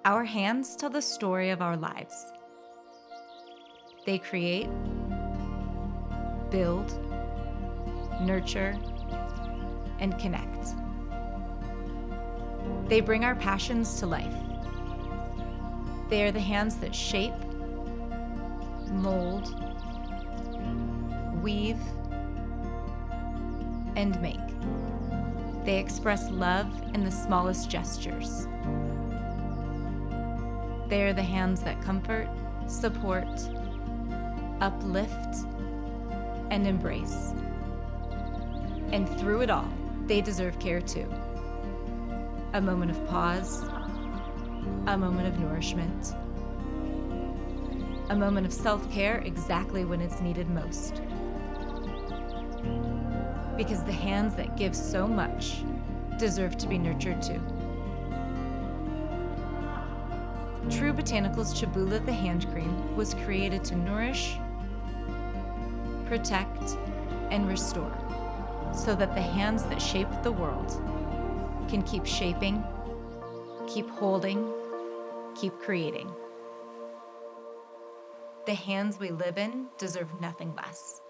Our hands tell the story of our lives. They create, build, nurture, and connect. They bring our passions to life. They are the hands that shape, mold, weave, and make. They express love in the smallest gestures. They are the hands that comfort, support, uplift, and embrace. And through it all, they deserve care too. A moment of pause, a moment of nourishment, a moment of self-care exactly when it's needed most. Because the hands that give so much deserve to be nurtured too. True Botanicals Chebula The Hand Cream was created to nourish, protect, and restore, so that the hands that shape the world can keep shaping, keep holding, keep creating. The hands we live in deserve nothing less.